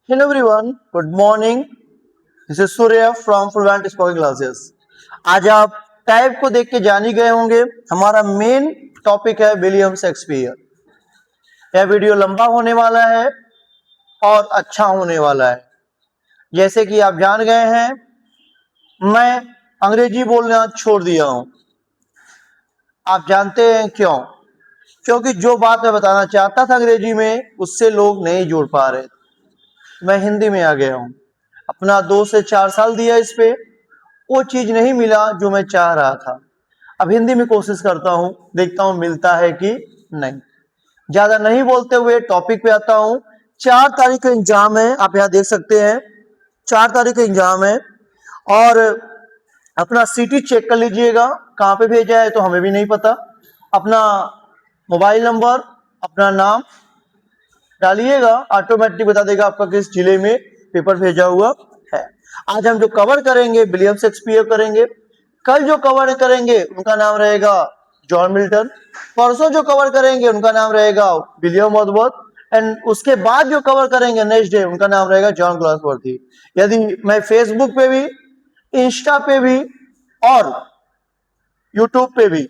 Hello everyone, good morning. This is Surya from Fulvant Spoken Classes. आज आप type को देख के जान ही गए होंगे हमारा मेन टॉपिक है विलियम शेक्सपियर। यह वीडियो लंबा होने वाला है और अच्छा होने वाला है। जैसे कि आप जान गए हैं, मैं अंग्रेजी बोलना छोड़ दिया हूं। आप जानते हैं क्यों? क्योंकि जो बात मैं बताना चाहता था अंग्रेजी में, उससे लोग नहीं जुड़ पा रहे। मैं हिंदी में आ गया हूं। अपना 2 से 4 साल दिया इस पे, वो चीज नहीं मिला जो मैं चाह रहा था। अब हिंदी में कोशिश करता हूं, देखता हूं मिलता है कि नहीं। ज्यादा नहीं बोलते हुए टॉपिक पे आता हूं। 4 तारीख का एग्जाम है, आप यहाँ देख सकते हैं। 4 तारीख का एग्जाम है और अपना सिटी चेक कर लीजिएगा, कहाँ पे भेजा है तो हमें भी नहीं पता। अपना मोबाइल नंबर, अपना नाम डालिएगा, ऑटोमेटिक बता देगा आपका किस जिले में पेपर भेजा हुआ है। आज हम जो कवर करेंगे विलियम शेक्सपियर करेंगे। कल जो कवर करेंगे उनका नाम रहेगा जॉन मिल्टन। परसों जो कवर करेंगे उनका नाम रहेगा विलियम वर्ड्सवर्थ। एंड उसके बाद जो कवर करेंगे नेक्स्ट डे, उनका नाम रहेगा जॉन ग्लासवर्दी। यदि मैं फेसबुक पे भी, इंस्टा पे भी और यूट्यूब पे भी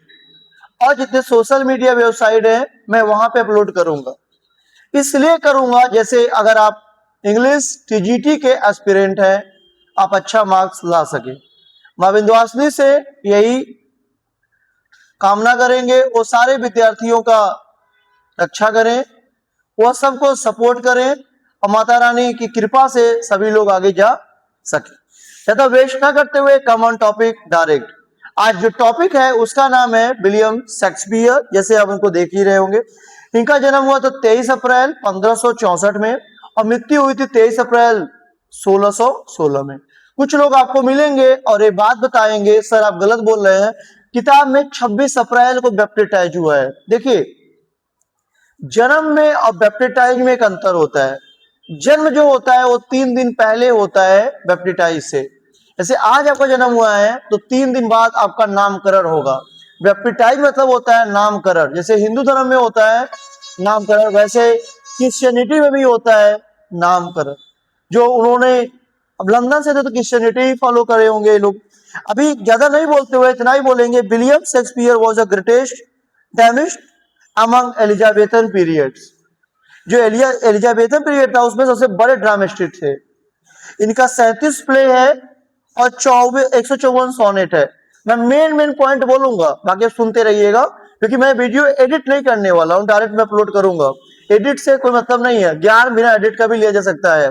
और जितने सोशल मीडिया वेबसाइट है, मैं वहां पे अपलोड करूंगा। इसलिए करूंगा जैसे अगर आप इंग्लिश टीजीटी के एस्पिरेंट हैं, आप अच्छा मार्क्स ला सके। मां विंध्यवासिनी से यही कामना करेंगे, वो सारे विद्यार्थियों का रक्षा करें, वह सबको सपोर्ट करें और माता रानी की कृपा से सभी लोग आगे जा सके। ज्यादा वेस्ट ना करते हुए कम ऑन टॉपिक डायरेक्ट। आज जो टॉपिक है उसका नाम है विलियम शेक्सपियर। जैसे आप उनको देख ही रहे होंगे, इनका जन्म हुआ तो 23 अप्रैल 1564 में और मृत्यु हुई थी 23 अप्रैल 1616 में। कुछ लोग आपको मिलेंगे और ये बात बताएंगे, सर आप गलत बोल रहे हैं, किताब में 26 अप्रैल को बैप्टिटाइज हुआ है। देखिए, जन्म में और बैप्टिटाइज में एक अंतर होता है। जन्म जो होता है वो 3 दिन पहले होता है बैप्टिटाइज से। जैसे आज आपका जन्म हुआ है तो 3 दिन बाद आपका नामकरण होगा। बैप्टिटाइज मतलब होता है नामकरण। जैसे हिंदू धर्म में होता है नामकरण, वैसे क्रिश्चियनिटी में भी होता है नामकरण। जो उन्होंने, अब लंदन से थे तो क्रिश्चियनिटी फॉलो करे होंगे लोग। अभी ज्यादा नहीं बोलते हुए इतना ही बोलेंगे, William Shakespeare was a greatest dramatist among Elizabethan periods. जो एलिजाबेथन पीरियड था उसमें सबसे बड़े ड्रामेस्टिक थे। इनका 37 प्ले है और 154 सोनेट है। मैं मेन मेन पॉइंट बोलूंगा, बाकी आप सुनते रहिएगा, क्योंकि मैं वीडियो एडिट नहीं करने वाला हूं, डायरेक्ट में अपलोड करूंगा। एडिट से कोई मतलब नहीं है, ज्ञान बिना एडिट का भी लिया जा सकता है।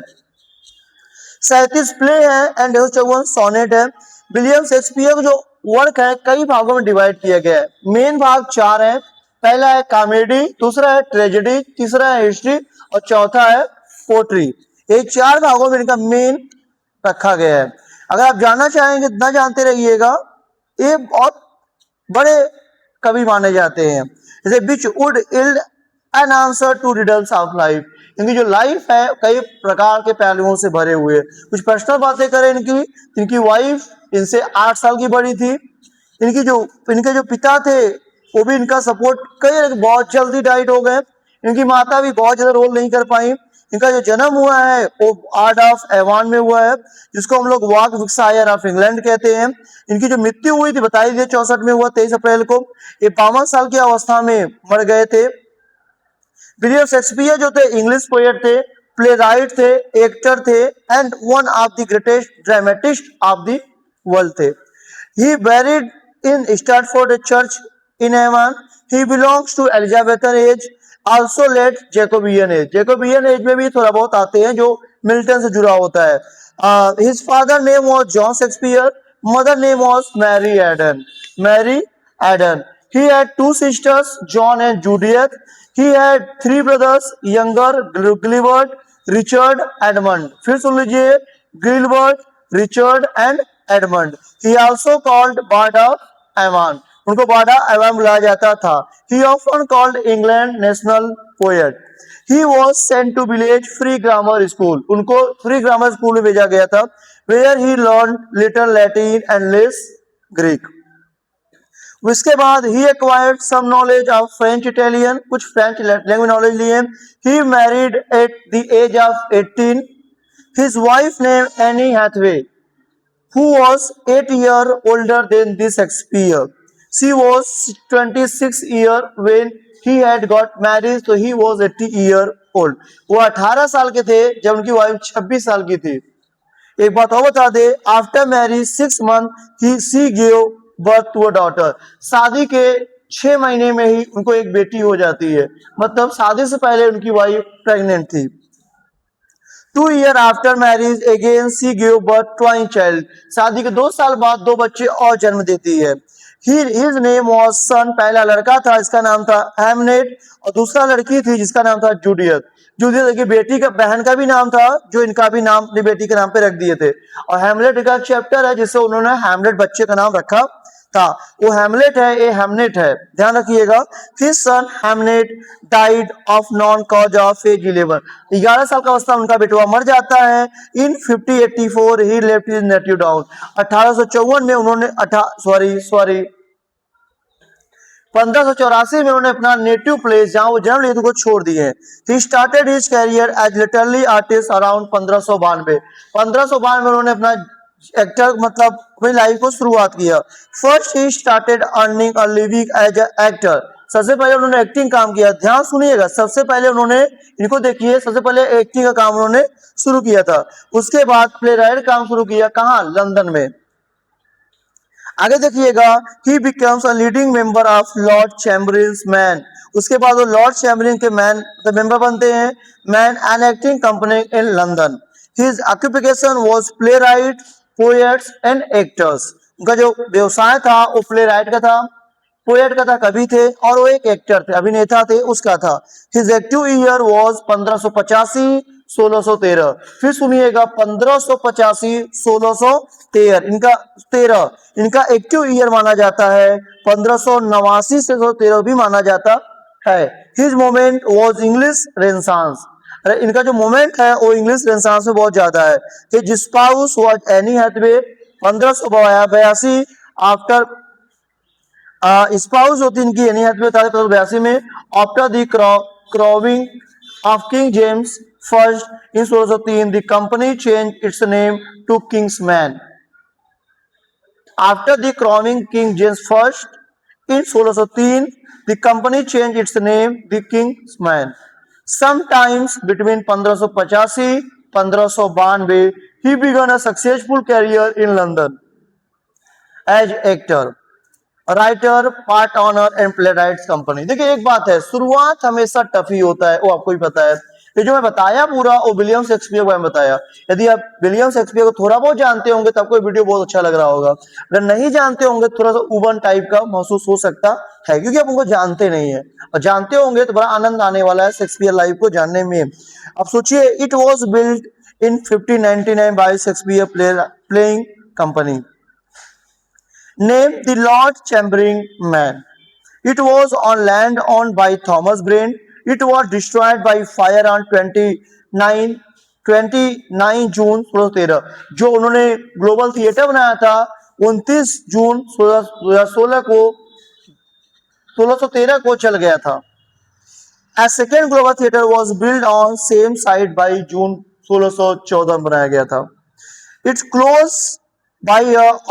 37 प्ले है एंड 154 सोनेट है। विलियम शेक्सपियर का जो वर्क है कई भागों में डिवाइड किया गया है। मेन भाग 4 है। पहला है कॉमेडी, दूसरा है ट्रेजेडी, तीसरा है हिस्ट्री और चौथा है पोट्री। ये 4 भागों में इनका मेन रखा गया है। अगर आप जानना चाहेंगे इतना जानते रहिएगा। ये बहुत बड़े कवि माने जाते हैं। जैसे which would yield an answer to riddles of life. इनकी जो लाइफ है कई प्रकार के पहलुओं से भरे हुए। कुछ पर्सनल बातें करें इनकी वाइफ इनसे 8 साल की बड़ी थी। इनके जो पिता थे वो भी इनका सपोर्ट, कई बहुत जल्दी डाइट हो गए। इनकी माता भी बहुत ज्यादा रोल नहीं कर पाई। इनका जो जन्म हुआ है वो आर्ट ऑफ एवान में हुआ है, जिसको हम लोग वॉक विक्सायर ऑफ इंग्लैंड कहते हैं। इनकी जो मृत्यु हुई थी बताई थी 64 में हुआ 23 अप्रैल को। ये 52 साल की अवस्था में मर गए थे। विलियम शेक्सपियर जो थे इंग्लिश पोएट थे, प्ले राइट थे, एक्टर थे and one of the greatest dramatist of the world थे। ही buried in Stratford Church in Avon. He belongs to Elizabethan age, also late Jacobean age. Jacobean age में भी थोड़ा बहुत आते हैं जो मिल्टन से जुड़ा होता है। His father name was John Shakespeare. Mother name was Mary Aden. Mary Aden. He had 2 sisters, John and Judith. He had 3 brothers, younger Gilbert, Richard, Edmund. फिर सुन लीजिए, Gilbert, Richard and Edmund. He also called Bard of Avon. उनको बाडा Evan बुलाया जाता था। He often called England national poet. He was sent to village free grammar school. उनको free grammar school में भेजा गया था, where he learned little Latin and less Greek. उसके बाद ही acquired some knowledge of French, Italian, कुछ French language knowledge लिए। He married at the age of 18 His wife named Annie Hathaway, who was 8 years older than this Shakespeare. She was 26 years when he had got married, so he was 80 years old. वो 18 साल के थे जब उनकी wife 26 साल की थी. एक बात और बता दे, आफ्टर मैरिज 6 months ही she give birth to a daughter. शादी के 6 महीने में ही उनको एक बेटी हो जाती है, मतलब शादी से पहले उनकी वाइफ प्रेग्नेंट थी. 2 years after marriage again she gave birth to a child. शादी के 2 साल बाद 2 बच्चे और जन्म देती है. His name was son. पहला लड़का था, इसका नाम था हैमलेट, और दूसरा लड़की थी जिसका नाम था जूडियत. जूडियत की बेटी का बहन का भी नाम था, जो इनका भी नाम अपनी बेटी के नाम पे रख दिए थे. और हैमलेट का चैप्टर है जिससे उन्होंने हैमलेट बच्चे का नाम रखा था. वो हैमलेट है, ये हैमनेट है, ध्यान रखिएगा. His son Hamnet died of non-cause of age 11. 11 साल का अवस्था उनका बेटवा मर जाता है. In 1584 he left his native town. 1854 में उन्होंने 1584 में उन्होंने अपना नेटिव प्लेस जहां वो जन्म लिए थे को छोड़ दिए हैं. He started his career as literary artist around 1592. 1592 में उन्होंने अपना एक्टर मतलब अपनी लाइफ को शुरुआत किया. फर्स्ट ही started earning a living as a actor. सबसे पहले उन्होंने एक्टिंग काम किया. ध्यान सुनिएगा, सबसे पहले उन्होंने, इनको देखिए, सबसे पहले एक्टिंग का काम उन्होंने शुरू किया था. उसके बाद प्ले राइटर काम शुरू किया. कहाँ? लंदन में. आगे देखिएगा, he becomes a leading member of Lord Chamberlain's Men. उसके बाद वो लॉर्ड चैम्बरिन के मैन मेंबर बनते हैं. Man and acting company in London. His occupation was play right, poets and actors. उनका जो व्यवसाय था वो प्ले राइट का था, पोएट का था, कवि थे, और वो एक एक्टर थे, अभिनेता थे, उसका था. His active year was 1585 1613. फिर सुनिएगा, 1585 1613 इनका एक्टिव ईयर माना जाता है. 1589 से 1613 भी माना जाता है. His moment was English renaissance. अरे इनका जो मोमेंट है वो इंग्लिश रेनेसांस में बहुत ज्यादा है. His spouse was Anne Hathaway. 1582 after spouse होती इनकी एनी हैथवे 1582 में. After the crowning of King James first in 1603 the company change its name to Kingsman. After the crowning King James I in 1603, the company changed its name, the Kingsman. Sometimes between 1585 1592, he began a successful career in London as actor, writer, part owner and play rights company. देखिए एक बात है, शुरुआत हमेशा tough ही होता है, वो आपको ही पता है. ये जो मैं बताया पूरा वो विलियम शेक्सपियर को मैं बताया. यदि आप विलियम शेक्सपियर को थोड़ा बहुत जानते होंगे तो आपको वीडियो बहुत अच्छा लग रहा होगा. अगर नहीं जानते होंगे तो थोड़ा सा उबन टाइप का महसूस हो सकता है, क्योंकि आप उनको जानते नहीं है. और जानते होंगे तो बड़ा आनंद आने वाला है शेक्सपियर लाइफ को जानने में. अब सोचिए, it was build in 1599 bye Shakespeare playing company. Named the Lord Chamberlain Man. It was on land owned by Thomas Brent. It was destroyed by fire on 29 जून 1613. जो उन्होंने ग्लोबल थिएटर बनाया था 29 जून 1613 को चल गया था. A second global theater was built on same site by June 1614 में बनाया गया था. It closed by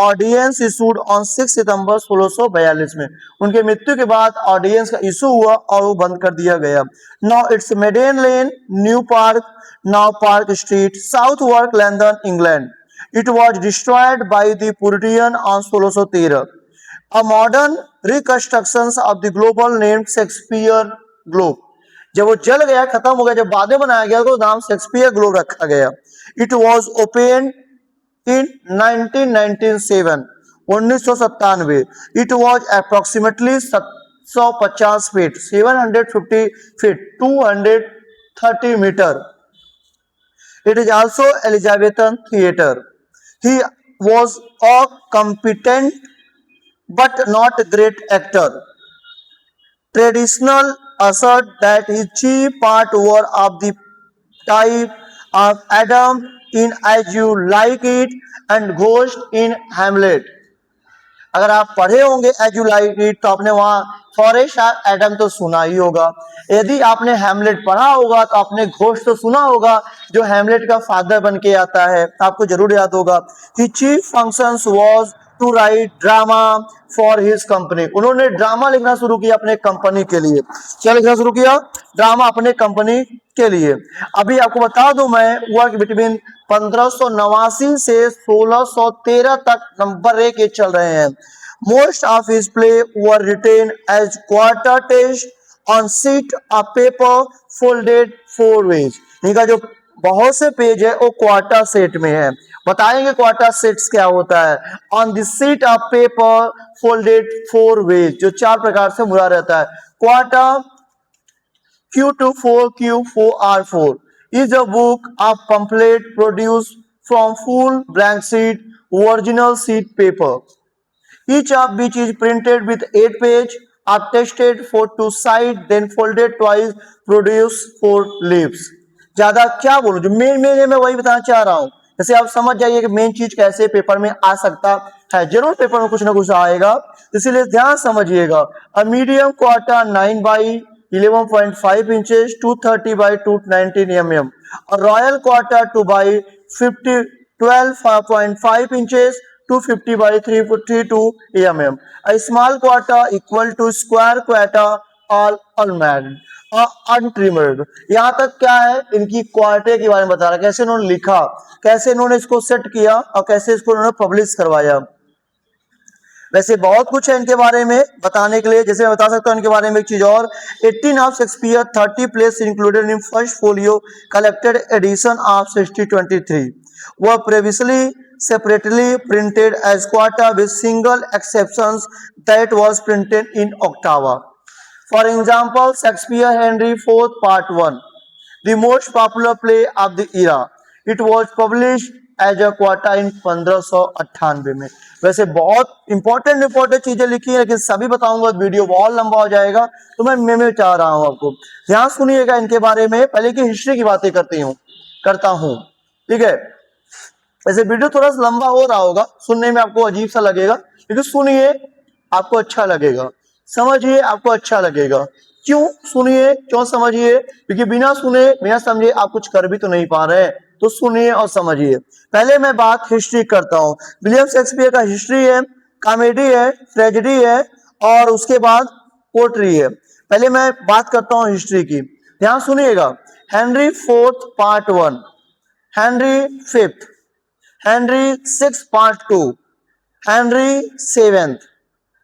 audience issued on 6 सितंबर 1642 में. उनके मृत्यु के बाद ऑडियंस का इशू हुआ और वो बंद कर दिया गया. Now it's Maiden Lane, New Park, now Park Street, Southwark, London, England. It was destroyed by the Puritan on 1613. A modern reconstructions of the global named Shakespeare Globe. जब वो जल गया, खत्म हो गया, जब बाद में बनाया गया तो नाम शेक्सपियर ग्लोब रखा गया. It was open in 1997 1997. It was approximately 750 feet 750 feet 230 meter. It is also Elizabethan theater. He was a competent but not great actor. Traditional assert that his chief part were of the type of Adam in As You Like It and Ghost in Hamlet. अगर आप पढ़े होंगे as you like it, तो आपने वहां forest Adam तो सुना ही होगा। यदि आपने हैमलेट पढ़ा होगा तो आपने घोस्ट तो सुना होगा, जो हैमलेट का फादर बन के आता है, आपको जरूर याद होगा। His chief functions was to write drama for his company। उन्होंने ड्रामा लिखना शुरू किया अपने कंपनी के लिए। क्या लिखना शुरू किया? ड्रामा अपने कंपनी के लिए। अभी आपको बता दूं मैं, हुआ कि बिटवीन 1589 से 1613 तक नंबर 1 ये चल रहे हैं। Most of his play were written as quarto texts on sheet of paper folded 4 ways. इनका जो बहुत से पेज है वो क्वार्टर सेट में है। बताएंगे क्वार्टर सेट्स क्या होता है। On the sheet of paper folded 4 ways, जो 4 प्रकार से मुड़ा रहता है। Quarto Q24 Q4R4 is a book of pamphlet produced from full blank sheet original sheet paper, each of which is printed with 8 pages, are tested for 2 sides, then folded twice, produce 4 leaves। ज्यादा क्या बोलूं, जो main है मैं वही बताना चाह रहा हूं। जैसे आप समझ जाइए कि मेन चीज कैसे पेपर में आ सकता है। जरूर पेपर में कुछ ना कुछ आएगा, इसीलिए ध्यान समझिएगा। A medium quarter 9 by 11.5 inches 230 by 219 mm। A royal quarter 2 by 12.5 inches 250 by 342 mm। A small quarter equal to square quarter all unmarried untrimmed। यहाँ तक क्या है, इनकी क्वार्टर के बारे में बता रहा है, कैसे इन्होंने लिखा, कैसे इन्होंने इसको सेट किया और कैसे इसको इन्होंने पब्लिश करवाया। वैसे बहुत कुछ है इनके बारे में बताने के लिए। जैसे मैं बता सकता हूँ इनके बारे में एक चीज और, 18 of Shakespeare 30 plays included in first folio collected edition of 1623 were previously separately printed as quarter with single exceptions that was printed in octava। For example, Shakespeare Henry IV Part 1, the most popular play of the era, it was published as a quarto in 1598 में। वैसे बहुत important चीजें लिखी है, लेकिन सभी बताऊंगा video बहुत लंबा हो जाएगा, तो मैं चाह रहा हूं आपको ध्यान सुनिएगा इनके बारे में। पहले की हिस्ट्री की बातें करता हूं, ठीक है। वैसे वीडियो थोड़ा सा लंबा हो रहा होगा, सुनने में आपको अजीब सा लगेगा, लेकिन सुनिए आपको अच्छा लगेगा, समझिए आपको अच्छा लगेगा। क्यों सुनिए, क्यों समझिए? क्योंकि बिना सुने बिना समझे आप कुछ कर भी तो नहीं पा रहे, तो सुनिए और समझिए। पहले मैं बात हिस्ट्री करता हूं। विलियम शेक्सपियर का हिस्ट्री है, कॉमेडी है, ट्रेजेडी है और उसके बाद पोट्री है। पहले मैं बात करता हूं हिस्ट्री की, ध्यान सुनिएगा। Henry 4th Part 1, Henry 5th, Henry 6th Part 2, Henry 7th,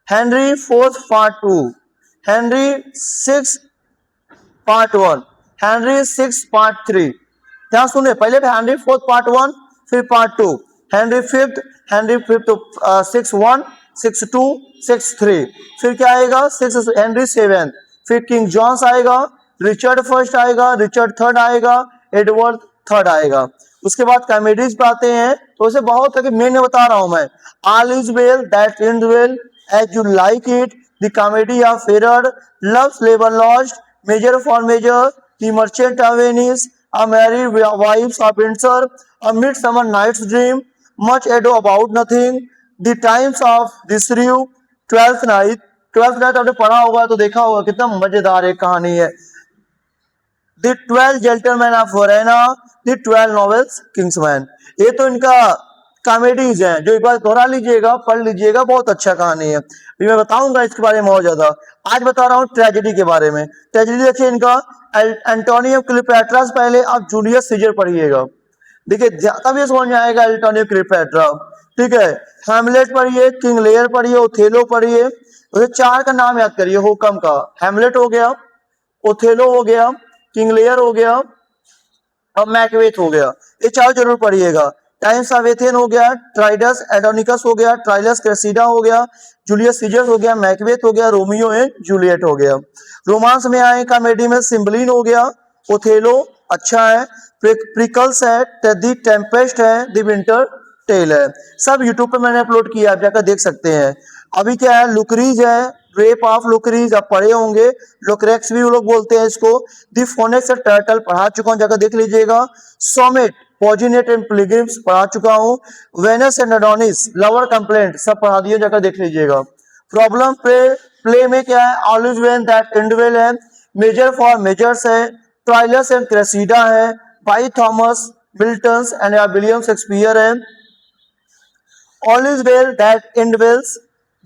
Henry 4th Part 2, Henry 6th Part 1, Henry 6th Part 3। ध्यान सुनिए, पहले हेनरी 4th Part 1, फिर Part 2, Henry 5th, Henry 5th 6 1, 6 2, 6 3, फिर क्या आएगा 6 हेनरी 7, फिर किंग जॉन्स आएगा, रिचर्ड फर्स्ट आएगा, रिचर्ड थर्ड आएगा, एडवर्ड थर्ड आएगा। उसके बाद कॉमेडीज पे आते हैं, तो उसे बहुत है कि मेन बता रहा हूं मैं। All is well that ends well, as you like it, the comedy of फेरर, love labour lost, measure for measure, the merchant of Venice, A Merry Wives of Windsor, A Midsummer Night's Dream, Much Ado About Nothing, The Times of Disrew, Twelfth Night। Twelfth night आपने पढ़ा होगा तो देखा होगा, कितना मजेदार एक कहानी है। The 12 Gentlemen of Verona, The 12 Novels Kingsman। ये तो इनका कॉमेडीज हैं, जो एक बार दोहरा लीजिएगा, पढ़ लीजिएगा, बहुत अच्छा कहानी है। भी मैं बताऊंगा इसके बारे में और ज्यादा। आज बता रहा हूँ ट्रेजेडी के बारे में। ट्रेजेडी देखिए इनका, एंटोनियो क्लियोपेट्रा से पहले आप जूलियस सीजर पढ़िएगा, देखिए तब ये समझ में आएगा एंटोनियो क्लियोपेट्रा, ठीक है। हैमलेट पढ़िए, किंग लेयर पढ़िए, ओथेलो पढ़िए। उसे 4 का नाम याद करिए हुकम का। हैमलेट हो गया, ओथेलो हो गया, किंग लेयर हो गया और मैकबेथ हो गया, ये 4 जरूर पढ़िएगा। टाइम्स ऑफ एथेन हो गया, ट्राइडस एडोनिकस हो गया, ट्राइलस क्रेसिडा हो गया, जूलियस सीजर हो गया, मैकबेथ हो गया, रोमियो एंड जूलियट हो गया। रोमांस में आए कॉमेडी में सिम्बलिन हो गया, ओथेलो अच्छा है, प्रिकल्स है, द टेम्पेस्ट है, द विंटर टेल है। सब यूट्यूब पे मैंने अपलोड किया, आप जाकर देख सकते हैं। अभी क्या है, लुक्रीज है, रेप ऑफ लुकरीज आप पढ़े होंगे, लुक्रेक्स भी वो लोग बोलते हैं इसको। दी फोनेक्स टर्टल पढ़ा चुका हूं, जाकर देख लीजिएगा। सोमेट, पॉजिनेट एंड पिलग्रिम्स पढ़ा चुका हूं। Venus and Adonis, lover complaint सब पढ़ा दिए, जाकर देख लीजिएगा। प्रॉब्लम प्ले में क्या है, ऑलवेज व्हेन दैट इंडिविजुअल है, मेजर फॉर मेजर्स है, ट्राइलस एंड क्रेसिडा है, by Thomas Milton and William Shakespeare है। All is well that end wells,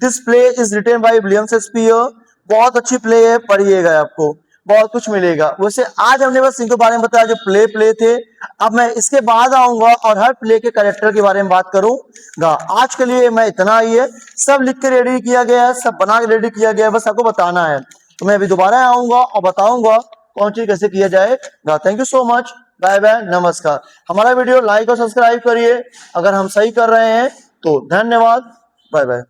this play is written by William Shakespeare. बहुत अच्छी play है, पढ़िएगा, आपको बहुत कुछ मिलेगा। वैसे आज हमने बस इनके बारे में बताया जो प्ले थे। अब मैं इसके बाद आऊंगा और हर प्ले के कैरेक्टर के बारे में बात करूंगा। आज के लिए मैं इतना ही है, सब लिख के रेडी किया गया है, सब बना के रेडी किया गया है, बस आपको बताना है। तो मैं अभी दोबारा आऊंगा और बताऊंगा कौन चीज कैसे किया जाएगा। Thank you so much, bye bye, नमस्कार। हमारा वीडियो लाइक और सब्सक्राइब करिए अगर हम सही कर रहे हैं तो। धन्यवाद, बाय बाय।